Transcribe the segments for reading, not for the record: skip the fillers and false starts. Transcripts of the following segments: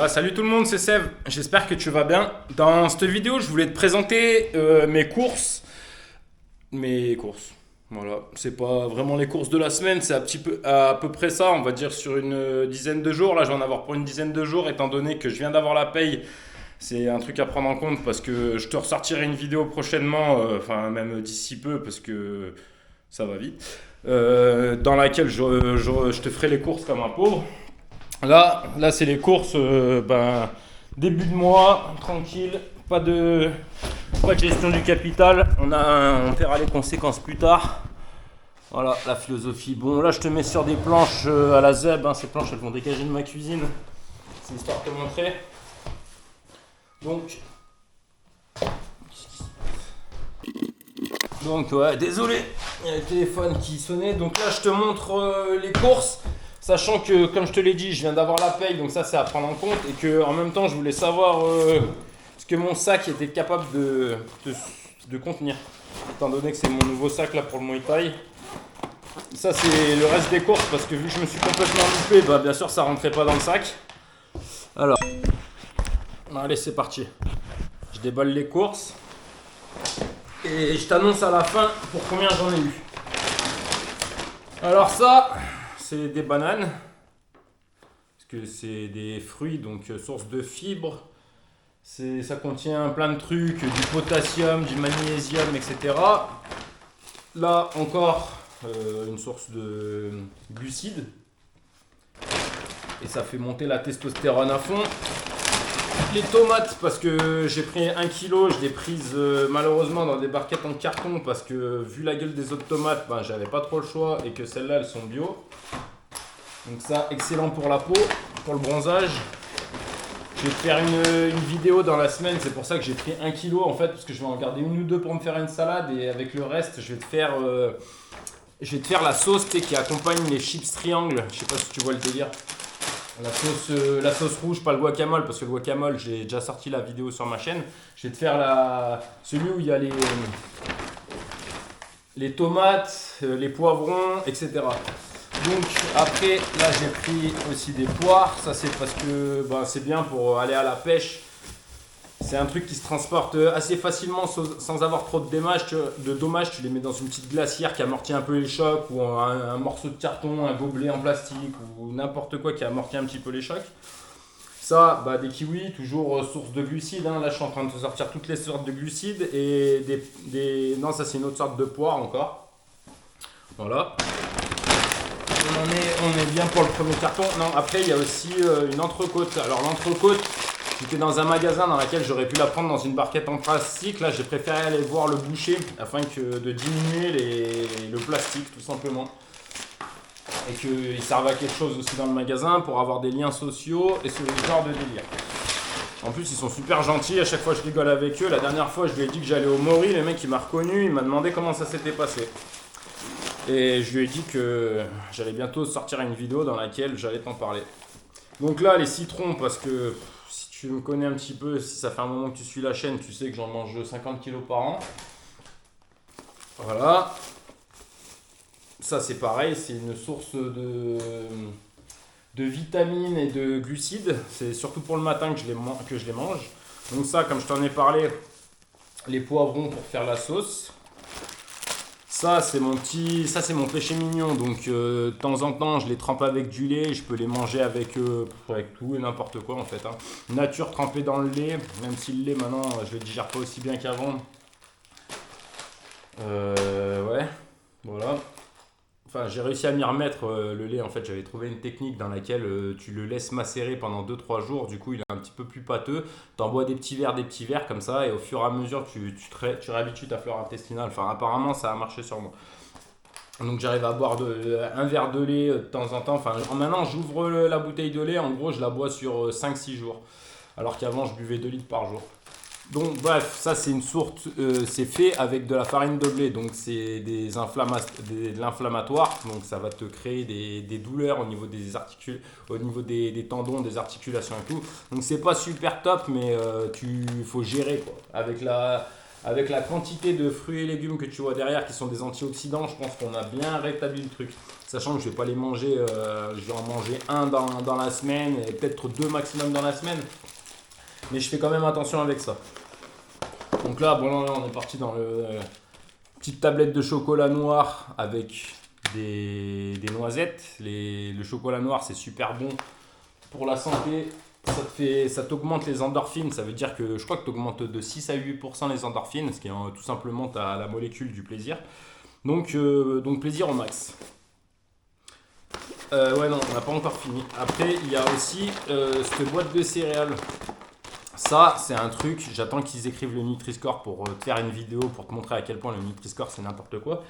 Salut tout le monde, c'est Sev, j'espère que tu vas bien. Dans cette vidéo, je voulais te présenter mes courses. Mes courses, voilà. C'est pas vraiment les courses de la semaine, c'est à peu près ça, on va dire sur une dizaine de jours. Là, je vais en avoir pour une dizaine de jours, étant donné que je viens d'avoir la paye. C'est un truc à prendre en compte parce que je te ressortirai une vidéo prochainement, enfin même d'ici peu parce que ça va vite, dans laquelle je te ferai les courses comme un pauvre. Là c'est les courses, début de mois, tranquille, pas de gestion du capital, on paiera les conséquences plus tard. Voilà la philosophie. Bon, là je te mets sur des planches à la ZEB, hein. Ces planches elles vont dégager de ma cuisine, c'est histoire de te montrer. Donc ouais, désolé, il y a le téléphone qui sonnait. Donc là je te montre les courses. Sachant que, comme je te l'ai dit, je viens d'avoir la paye, donc ça c'est à prendre en compte. Et que en même temps, je voulais savoir ce que mon sac était capable de contenir. Étant donné que c'est mon nouveau sac là pour le Muay Thai. Ça c'est le reste des courses, parce que vu que je me suis complètement loupé, bien sûr ça rentrait pas dans le sac. Alors, allez c'est parti. Je déballe les courses. Et je t'annonce à la fin pour combien j'en ai eu. Alors ça... c'est des bananes, parce que c'est des fruits, donc source de fibres. Ça contient plein de trucs, du potassium, du magnésium, etc. Là encore, une source de glucides. Et ça fait monter la testostérone à fond. Les tomates, parce que j'ai pris 1 kg, je l'ai prise malheureusement dans des barquettes en carton, parce que vu la gueule des autres tomates, j'avais pas trop le choix, et que celles-là elles sont bio. Donc ça, excellent pour la peau, pour le bronzage. Je vais te faire une vidéo dans la semaine, c'est pour ça que j'ai pris 1 kg en fait, parce que je vais en garder une ou deux pour me faire une salade, et avec le reste, je vais te faire la sauce qui accompagne les chips triangles. Je sais pas si tu vois le délire. La sauce rouge, pas le guacamole, parce que le guacamole, j'ai déjà sorti la vidéo sur ma chaîne. Je vais te faire celui où il y a les tomates, les poivrons, etc. Donc après, là j'ai pris aussi des poires. Ça c'est parce que c'est bien pour aller à la pêche. C'est un truc qui se transporte assez facilement sans avoir trop de dommages. Tu les mets dans une petite glacière qui amortit un peu les chocs, ou un morceau de carton, un gobelet en plastique, ou n'importe quoi qui amortit un petit peu les chocs. Ça, des kiwis, toujours source de glucides. Hein. Là je suis en train de te sortir toutes les sortes de glucides. Et non, ça c'est une autre sorte de poire encore. Voilà. On est bien pour le premier carton. Non, après il y a aussi une entrecôte. Alors l'entrecôte, j'étais dans un magasin dans lequel j'aurais pu la prendre dans une barquette en plastique. Là j'ai préféré aller voir le boucher afin de diminuer le plastique tout simplement. Et qu'il serve à quelque chose aussi dans le magasin pour avoir des liens sociaux et ce genre de délire. En plus ils sont super gentils, à chaque fois je rigole avec eux. La dernière fois je lui ai dit que j'allais au Mori, le mec il m'a reconnu, il m'a demandé comment ça s'était passé. Et je lui ai dit que j'allais bientôt sortir une vidéo dans laquelle j'allais t'en parler. Donc là, les citrons, parce que si tu me connais un petit peu, si ça fait un moment que tu suis la chaîne, tu sais que j'en mange 50 kilos par an. Voilà. Ça, c'est pareil, c'est une source de vitamines et de glucides. C'est surtout pour le matin que je les mange. Donc ça, comme je t'en ai parlé, les poivrons pour faire la sauce. Ça c'est mon péché mignon, donc de temps en temps je les trempe avec du lait, je peux les manger avec tout et n'importe quoi en fait. Hein. Nature trempée dans le lait, même si le lait maintenant je le digère pas aussi bien qu'avant. Ouais, voilà. Enfin j'ai réussi à m'y remettre le lait en fait, j'avais trouvé une technique dans laquelle tu le laisses macérer pendant 2-3 jours, du coup il est un petit peu plus pâteux, t'en bois des petits verres comme ça et au fur et à mesure tu réhabitues ta flore intestinale, enfin apparemment ça a marché sur moi. Donc j'arrive à boire un verre de lait de temps en temps, enfin maintenant j'ouvre la bouteille de lait, en gros je la bois sur 5-6 jours, alors qu'avant je buvais 2 litres par jour. Donc bref, ça c'est une source, c'est fait avec de la farine de blé, donc c'est de l'inflammatoire, donc ça va te créer des douleurs au niveau des tendons, des articulations et tout. Donc c'est pas super top, mais faut gérer quoi. Avec la quantité de fruits et légumes que tu vois derrière qui sont des antioxydants, je pense qu'on a bien rétabli le truc. sachant que je vais pas les manger, je vais en manger un dans la semaine et peut-être deux maximum dans la semaine. Mais je fais quand même attention avec ça. Donc là, bon, là, on est parti dans le petite tablette de chocolat noir avec des noisettes. Le chocolat noir, c'est super bon pour la santé. Ça t'augmente les endorphines. Ça veut dire que je crois que tu augmentes de 6 à 8% les endorphines, ce qui est tout simplement la molécule du plaisir. Donc plaisir au max. Ouais, non, on n'a pas encore fini. Après, il y a aussi cette boîte de céréales. Ça, c'est un truc, j'attends qu'ils écrivent le Nutri-Score pour te faire une vidéo, pour te montrer à quel point le Nutri-Score c'est n'importe quoi.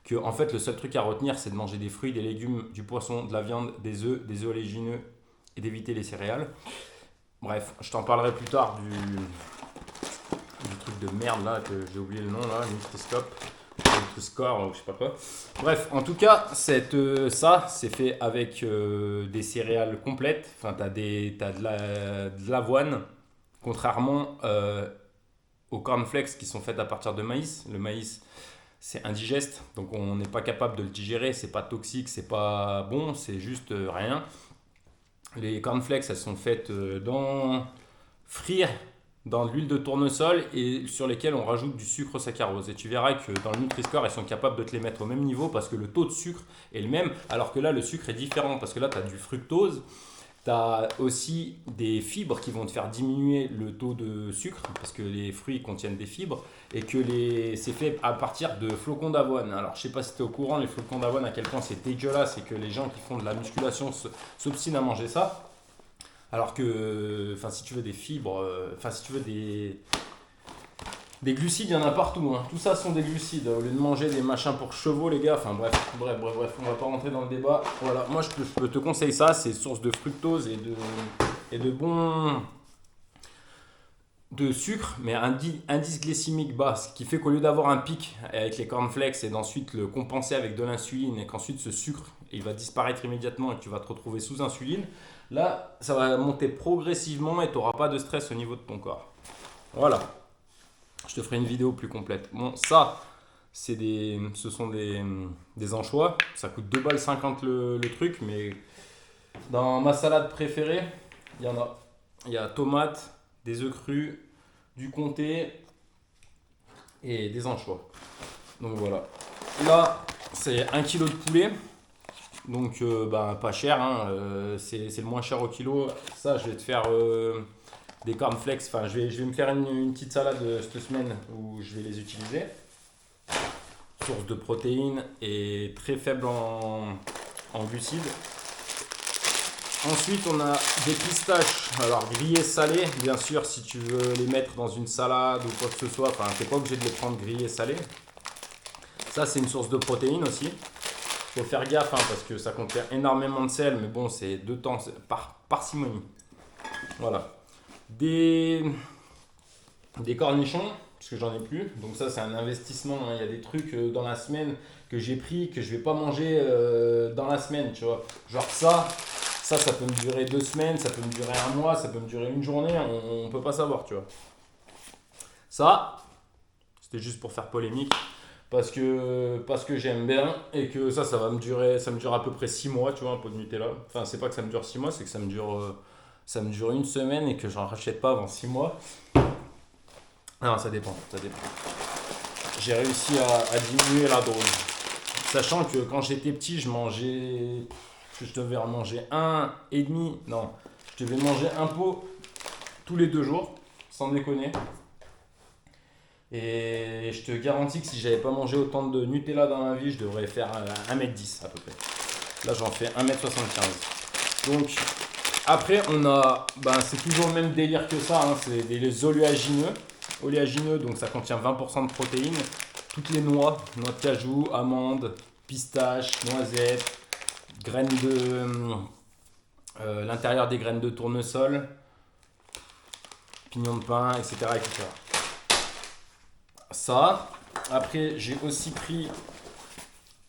Que en fait, le seul truc à retenir, c'est de manger des fruits, des légumes, du poisson, de la viande, des œufs oléagineux et d'éviter les céréales. Bref, je t'en parlerai plus tard du truc de merde là, que j'ai oublié le nom là, Nutri-Score, ou je sais pas quoi. Bref, en tout cas, ça, c'est fait avec des céréales complètes. Enfin, t'as de l'avoine. Contrairement aux cornflakes qui sont faites à partir de maïs. Le maïs, c'est indigeste, donc on n'est pas capable de le digérer, c'est pas toxique, c'est pas bon, c'est juste rien. Les cornflakes, elles sont faites frire dans de l'huile de tournesol et sur lesquelles on rajoute du sucre saccharose. Et tu verras que dans le Nutri-Score, elles sont capables de te les mettre au même niveau parce que le taux de sucre est le même, alors que là, le sucre est différent parce que là, tu as du fructose. Tu as aussi des fibres qui vont te faire diminuer le taux de sucre parce que les fruits contiennent des fibres et que c'est fait à partir de flocons d'avoine. Alors, je sais pas si tu es au courant, les flocons d'avoine, à quel point c'est dégueulasse et que les gens qui font de la musculation s'obstinent à manger ça. Alors que, si tu veux des fibres, si tu veux des glucides, il y en a partout. Hein. Tout ça sont des glucides. Au lieu de manger des machins pour chevaux, les gars. Enfin bref, on va pas rentrer dans le débat. Voilà, moi je peux te conseiller ça. C'est source de fructose et de bon de sucre, mais un indice glycémique bas, ce qui fait qu'au lieu d'avoir un pic avec les cornflakes et d'ensuite le compenser avec de l'insuline et qu'ensuite ce sucre il va disparaître immédiatement et que tu vas te retrouver sous insuline, là ça va monter progressivement et tu n'auras pas de stress au niveau de ton corps. Voilà. Je te ferai une vidéo plus complète. Bon, ça, ce sont des anchois. Ça coûte 2,50 balles le truc, mais dans ma salade préférée, il y en a. Il y a tomates, des œufs crus, du comté et des anchois. Donc voilà. Là, c'est 1 kg de poulet. Donc pas cher, hein. C'est le moins cher au kilo. Ça, je vais te faire des cornflakes. Enfin, je vais me faire une petite salade cette semaine où je vais les utiliser. Source de protéines et très faible en glucides. Ensuite, on a des pistaches. Alors, grillées salées, bien sûr, si tu veux les mettre dans une salade ou quoi que ce soit. Enfin, tu n'es pas obligé de les prendre grillées salées. Ça, c'est une source de protéines aussi. Il faut faire gaffe parce que ça contient énormément de sel, mais bon, c'est de temps, par parcimonie. Voilà. Des cornichons, parce que j'en ai plus. Donc ça, c'est un investissement. Hein. Il y a des trucs dans la semaine que j'ai pris que je vais pas manger dans la semaine, tu vois. Genre ça peut me durer 2 semaines, ça peut me durer 1 mois, ça peut me durer une journée. On peut pas savoir, tu vois. Ça, c'était juste pour faire polémique. Parce que j'aime bien et que ça va me durer, ça me dure à peu près 6 mois, tu vois, un pot de Nutella. Enfin, c'est pas que ça me dure 6 mois, c'est que ça me dure une semaine et que j'en rachète pas avant 6 mois. Non, ça dépend. J'ai réussi à diminuer la dose. Sachant que quand j'étais petit, je devais en manger 1,5. Non, je devais manger un pot tous les 2 jours, sans déconner. Et je te garantis que si j'avais pas mangé autant de Nutella dans ma vie, je devrais faire 1m10 à peu près. Là, j'en fais 1m75. Donc, après, on a, c'est toujours le même délire que ça. Hein, c'est des oléagineux, donc ça contient 20% de protéines. Toutes les noix de cajou, amandes, pistaches, noisettes, graines l'intérieur des graines de tournesol, pignons de pain, etc. Ça, après j'ai aussi pris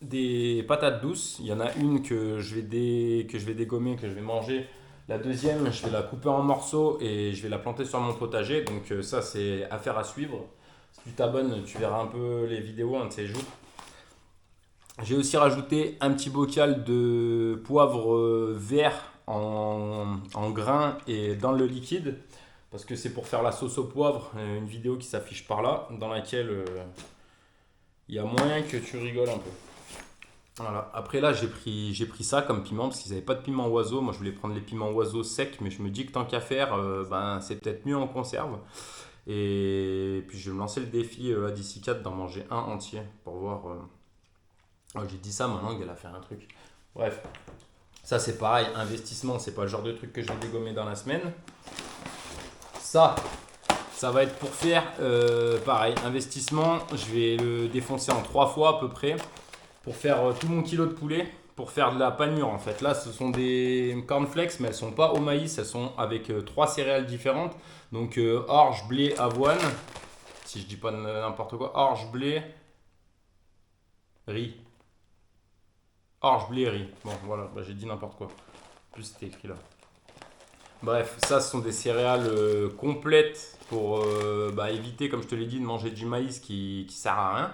des patates douces. Il y en a une que je vais dégommer, que je vais manger. La deuxième, je vais la couper en morceaux et je vais la planter sur mon potager. Donc ça, c'est affaire à suivre. Si tu t'abonnes, tu verras un peu les vidéos un de ces jours. J'ai aussi rajouté un petit bocal de poivre vert en grains et dans le liquide. Parce que c'est pour faire la sauce au poivre. Une vidéo qui s'affiche par là, dans laquelle il y a moyen que tu rigoles un peu. Voilà. Après là, j'ai pris ça comme piment parce qu'ils n'avaient pas de piment oiseau. Moi, je voulais prendre les piments oiseaux secs, mais je me dis que tant qu'à faire, ben, c'est peut-être mieux en conserve. Et puis, je vais me lancer le défi là, d'ici 4 d'en manger un entier pour voir. Oh, j'ai dit ça, ma langue, elle a fait un truc. Bref, ça c'est pareil, investissement, c'est pas le genre de truc que je vais dégommer dans la semaine. Ça va être pour faire pareil, investissement, je vais le défoncer en 3 fois à peu près pour faire tout mon kilo de poulet, pour faire de la panure en fait. Là, ce sont des cornflakes, mais elles sont pas au maïs, elles sont avec 3 céréales différentes. Donc orge, blé, avoine, si je dis pas n'importe quoi, orge, blé, riz. Orge, blé, riz. Bon, voilà, bah, j'ai dit n'importe quoi. En plus, c'était écrit là. Bref, ça, ce sont des céréales complètes pour bah, éviter, comme je te l'ai dit, de manger du maïs qui sert à rien.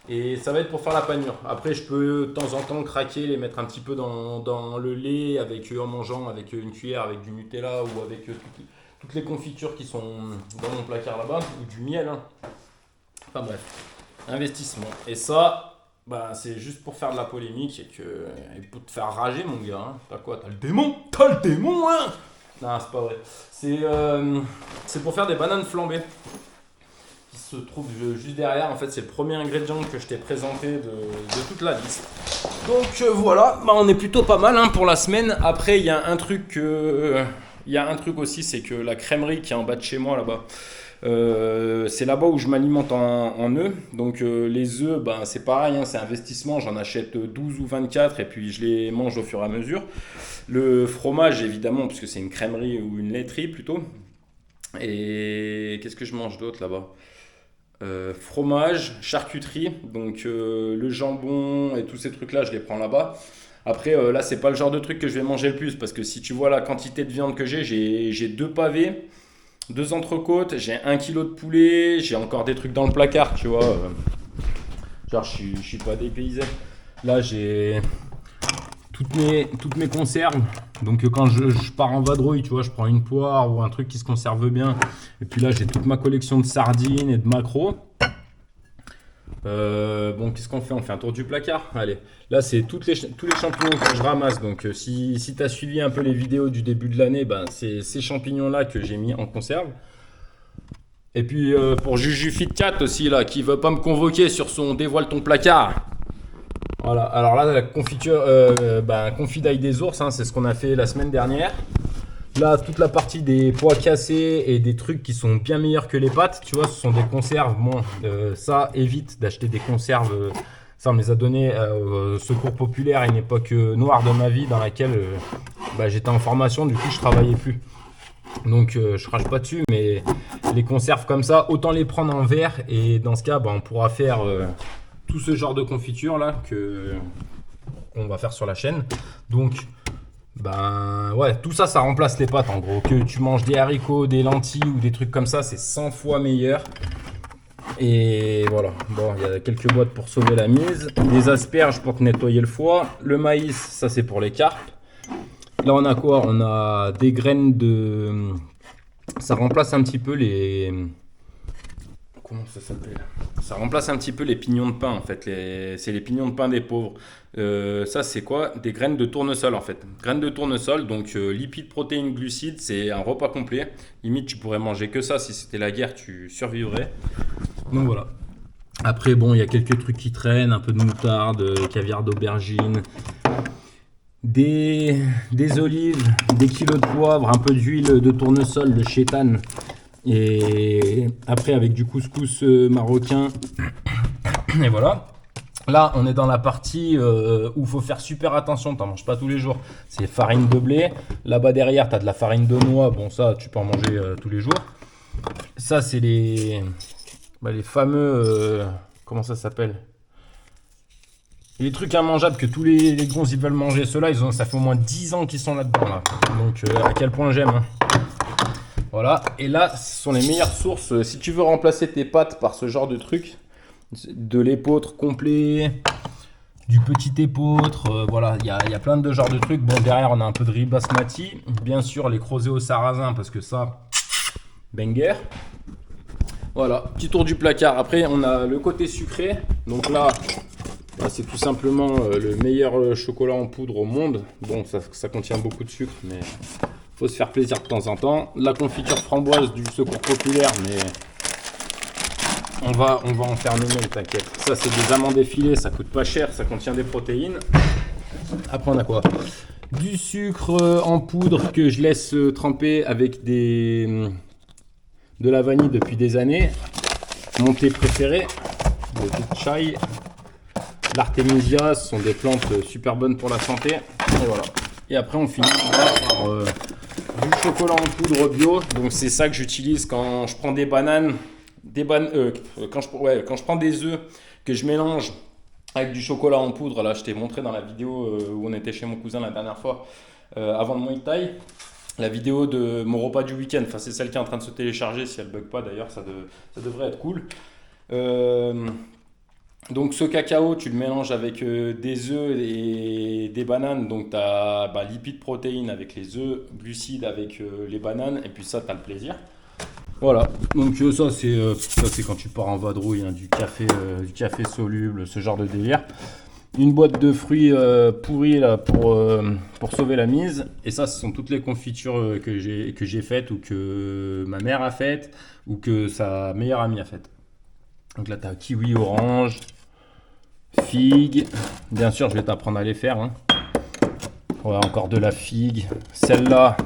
Et ça va être pour faire la panure. Après, je peux de temps en temps craquer, les mettre un petit peu dans le lait en mangeant avec une cuillère, avec du Nutella ou avec toutes les confitures qui sont dans mon placard là-bas, ou du miel. Hein. Enfin bref, investissement. Et ça, bah, c'est juste pour faire de la polémique et pour te faire rager, mon gars. Hein. T'as quoi? T'as le démon? T'as le démon, hein? Non, c'est pas vrai. C'est pour faire des bananes flambées. Qui se trouve juste derrière. En fait, c'est le premier ingrédient que je t'ai présenté de toute la liste. Donc voilà, bah, on est plutôt pas mal hein, pour la semaine. Après, il y a un truc aussi, c'est que la crèmerie qui est en bas de chez moi là-bas. C'est là-bas où je m'alimente en œufs. Donc les œufs, ben, c'est pareil, hein, c'est investissement. J'en achète 12 ou 24 et puis je les mange au fur et à mesure. Le fromage, évidemment, puisque c'est une crèmerie ou une laiterie plutôt. Et qu'est-ce que je mange d'autre là-bas? Fromage, charcuterie, donc le jambon et tous ces trucs-là, je les prends là-bas. Après, là, c'est pas le genre de truc que je vais manger le plus parce que si tu vois la quantité de viande que j'ai 2 pavés. 2 entrecôtes, j'ai 1 kilo de poulet, j'ai encore des trucs dans le placard, tu vois. Genre, je suis pas dépaysé. Là, j'ai toutes mes conserves. Donc, quand je pars en vadrouille, tu vois, je prends une poire ou un truc qui se conserve bien. Et puis là, j'ai toute ma collection de sardines et de maquereaux. Bon, qu'est-ce qu'on fait? On fait un tour du placard. Allez, là, c'est tous les champignons que je ramasse. Donc, si tu as suivi un peu les vidéos du début de l'année, ben, c'est ces champignons-là que j'ai mis en conserve. Et puis, pour Juju Fit4 aussi, là, qui veut pas me convoquer sur son dévoile ton placard. Voilà, alors là, la confiture, confit d'ail des ours, hein, c'est ce qu'on a fait la semaine dernière. Là, toute la partie des pois cassés et des trucs qui sont bien meilleurs que les pâtes, tu vois, ce sont des conserves. Bon, ça, évite d'acheter des conserves. Ça, on me les a donnés au Secours Populaire à une époque noire de ma vie dans laquelle j'étais en formation, du coup, je travaillais plus. Donc, je crache pas dessus, mais les conserves comme ça, autant les prendre en verre. Et dans ce cas, on pourra faire tout ce genre de confiture là qu'on va faire sur la chaîne. Donc, ouais, tout ça, ça remplace les pâtes en gros. Que tu manges des haricots, des lentilles ou des trucs comme ça, c'est 100 fois meilleur. Et voilà, bon, il y a quelques boîtes pour sauver la mise. Des asperges pour te nettoyer le foie. Le maïs, ça c'est pour les carpes. Là, on a quoi? On a des graines de... Ça remplace un petit peu les... Comment ça s'appelle? Ça remplace un petit peu les pignons de pain en fait. C'est les pignons de pain des pauvres. Ça c'est quoi? Des graines de tournesol en fait. Graines de tournesol, donc lipides, protéines, glucides, c'est un repas complet. Limite tu pourrais manger que ça, si c'était la guerre tu survivrais. Donc voilà. Après bon, il y a quelques trucs qui traînent, un peu de moutarde, caviar d'aubergine, des olives, des kilos de poivre, un peu d'huile de tournesol, de chétane. Et après avec du couscous marocain. Et voilà. Là on est dans la partie où il faut faire super attention, t'en manges pas tous les jours. C'est farine de blé. Là-bas derrière t'as de la farine de noix. Bon ça tu peux en manger tous les jours. Ça c'est les fameux comment ça s'appelle? Les trucs immangeables que tous les gros ils veulent manger. Ceux-là ça fait au moins 10 ans qu'ils sont là-dedans là. Donc à quel point j'aime hein. Voilà, et là, ce sont les meilleures sources. Si tu veux remplacer tes pâtes par ce genre de truc, de l'épeautre complet, du petit épeautre, voilà, il y a plein de genres de trucs. Bon, derrière, on a un peu de riz basmati. Bien sûr, les crozets au sarrasin, parce que ça, banger. Voilà, petit tour du placard. Après, on a le côté sucré. Donc là, bah, c'est tout simplement le meilleur chocolat en poudre au monde. Bon, ça contient beaucoup de sucre, mais faut se faire plaisir de temps en temps. La confiture framboise du Secours Populaire, mais on va en faire nous-mêmes, t'inquiète. Ça, c'est des amandes effilées, ça coûte pas cher, ça contient des protéines. Après, on a quoi? Du sucre en poudre que je laisse tremper avec de la vanille depuis des années. Mon thé préféré, le thé de chai. L'artémisia, ce sont des plantes super bonnes pour la santé. Et voilà. Et après, on finit par du chocolat en poudre bio. Donc, c'est ça que j'utilise quand je prends des bananes. Quand je prends des œufs que je mélange avec du chocolat en poudre. Là, je t'ai montré dans la vidéo où on était chez mon cousin la dernière fois, avant le Muay Thai. La vidéo de mon repas du week-end. Enfin, c'est celle qui est en train de se télécharger. Si elle bug pas, d'ailleurs, ça devrait être cool. Donc ce cacao, tu le mélanges avec des œufs et des bananes. Donc tu as lipides, protéines avec les œufs, glucides avec les bananes. Et puis ça, tu as le plaisir. Voilà, donc ça c'est quand tu pars en vadrouille, hein, du café soluble, ce genre de délire. Une boîte de fruits pourris là, pour sauver la mise. Et ça, ce sont toutes les confitures que j'ai faites ou que ma mère a faites ou que sa meilleure amie a faites. Donc là, tu as kiwi orange, figue. Bien sûr, je vais t'apprendre à les faire. Hein. Voilà, encore de la figue. Celle-là,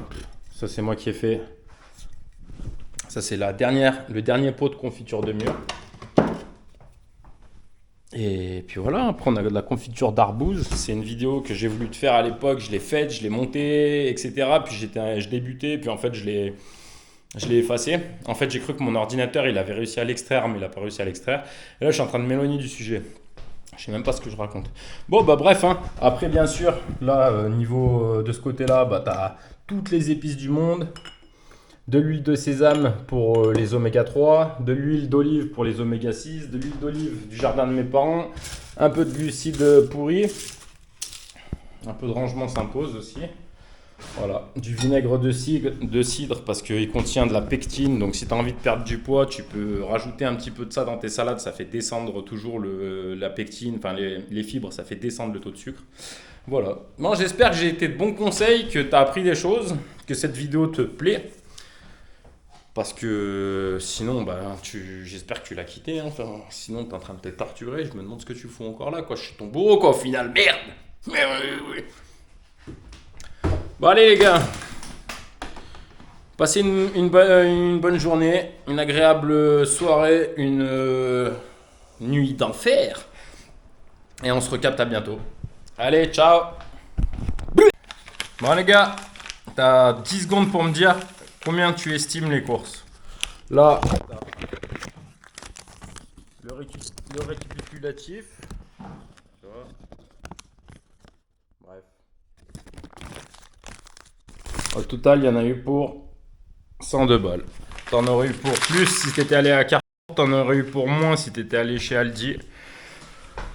ça c'est moi qui ai fait. Ça c'est le dernier pot de confiture de mûre. Et puis voilà, après on a de la confiture d'arbouze. C'est une vidéo que j'ai voulu te faire à l'époque. Je l'ai faite, je l'ai montée, etc. Puis je débutais, puis en fait je l'ai effacé. En fait, j'ai cru que mon ordinateur, il avait réussi à l'extraire, mais il n'a pas réussi à l'extraire. Et là, je suis en train de m'éloigner du sujet. Je sais même pas ce que je raconte. Bon, bah bref, hein. Après, bien sûr, là, niveau de ce côté-là, bah, tu as toutes les épices du monde. De l'huile de sésame pour les oméga 3, de l'huile d'olive pour les oméga 6, de l'huile d'olive du jardin de mes parents, un peu de glucides pourris, un peu de rangement s'impose aussi. Voilà, du vinaigre de cidre parce qu'il contient de la pectine. Donc si tu as envie de perdre du poids, tu peux rajouter un petit peu de ça dans tes salades. Ça fait descendre toujours la pectine, enfin les fibres, ça fait descendre le taux de sucre. Voilà. Bon, j'espère que j'ai été de bons conseils, que tu as appris des choses, que cette vidéo te plaît. Parce que sinon, j'espère que tu l'as quitté. Hein. Enfin, sinon, tu es en train de te torturer. Je me demande ce que tu fous encore là. Quoi. Je suis ton bourreau, quoi, au final. Merde. Bon, allez, les gars. Passez une bonne journée, une agréable soirée, une nuit d'enfer. Et on se recapte à bientôt. Allez, ciao. Bon, les gars, t'as 10 secondes pour me dire combien tu estimes les courses. Là, le récapitulatif. Bref. Au total, il y en a eu pour 102 balles. T'en aurais eu pour plus si t'étais allé à Carrefour. T'en aurais eu pour moins si t'étais allé chez Aldi.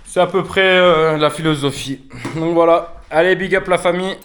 C'est à peu près la philosophie. Donc voilà. Allez, big up la famille.